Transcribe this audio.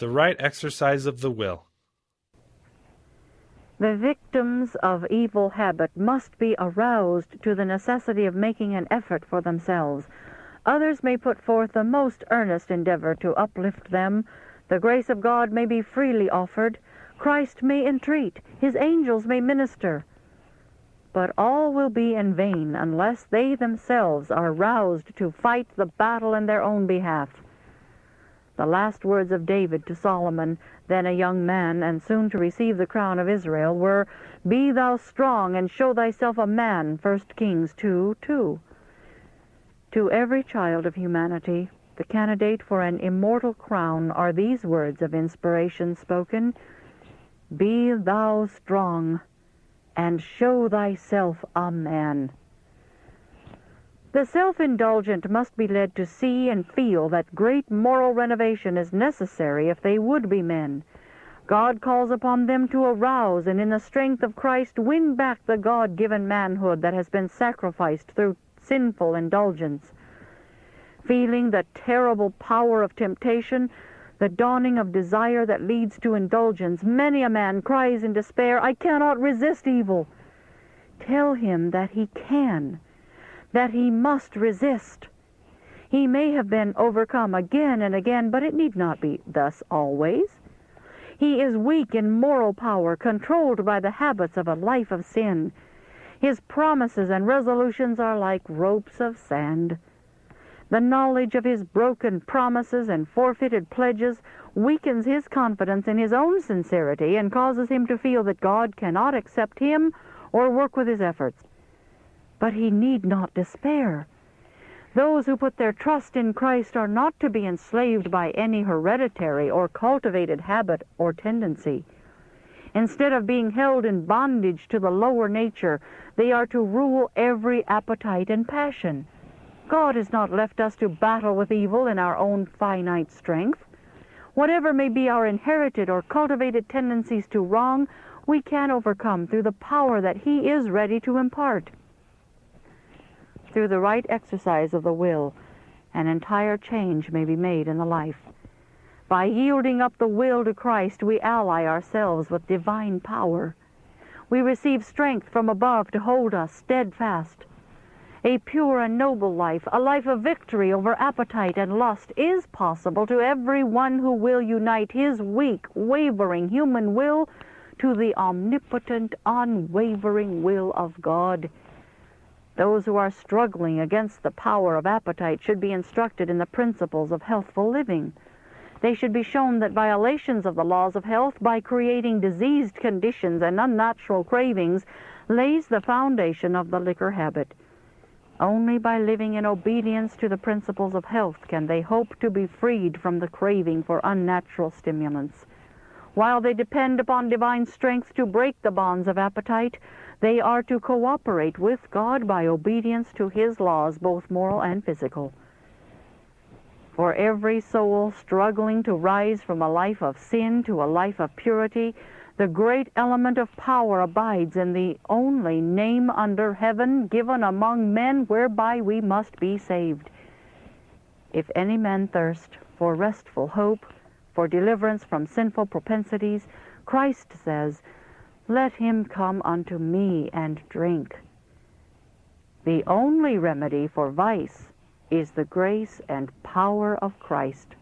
The right exercise of the will. The victims of evil habit must be aroused to the necessity of making an effort for themselves. Others may put forth the most earnest endeavor to uplift them. The grace of God may be freely offered. Christ may entreat. His angels may minister. But all will be in vain unless they themselves are roused to fight the battle in their own behalf. The last words of David to Solomon, then a young man, and soon to receive the crown of Israel, were, "Be thou strong, and show thyself a man," 1 Kings 2:2. To every child of humanity, the candidate for an immortal crown are these words of inspiration spoken, "Be thou strong, and show thyself a man." The self-indulgent must be led to see and feel that great moral renovation is necessary if they would be men. God calls upon them to arouse and in the strength of Christ win back the God-given manhood that has been sacrificed through sinful indulgence. Feeling the terrible power of temptation, the dawning of desire that leads to indulgence, many a man cries in despair, "I cannot resist evil." Tell him that he can, that he must resist. He may have been overcome again and again, but it need not be thus always. He is weak in moral power, controlled by the habits of a life of sin. His promises and resolutions are like ropes of sand. The knowledge of his broken promises and forfeited pledges weakens his confidence in his own sincerity and causes him to feel that God cannot accept him or work with his efforts. But he need not despair. Those who put their trust in Christ are not to be enslaved by any hereditary or cultivated habit or tendency. Instead of being held in bondage to the lower nature, they are to rule every appetite and passion. God has not left us to battle with evil in our own finite strength. Whatever may be our inherited or cultivated tendencies to wrong, we can overcome through the power that He is ready to impart. Through the right exercise of the will, an entire change may be made in the life. By yielding up the will to Christ, we ally ourselves with divine power. We receive strength from above to hold us steadfast. A pure and noble life, a life of victory over appetite and lust, is possible to every one who will unite his weak, wavering human will to the omnipotent, unwavering will of God. Those who are struggling against the power of appetite should be instructed in the principles of healthful living. They should be shown that violations of the laws of health by creating diseased conditions and unnatural cravings lays the foundation of the liquor habit. Only by living in obedience to the principles of health can they hope to be freed from the craving for unnatural stimulants. While they depend upon divine strength to break the bonds of appetite, they are to cooperate with God by obedience to His laws, both moral and physical. For every soul struggling to rise from a life of sin to a life of purity, the great element of power abides in the only name under heaven given among men whereby we must be saved. If any man thirst for restful hope, for deliverance from sinful propensities, Christ says, "Let him come unto me and drink." The only remedy for vice is the grace and power of Christ.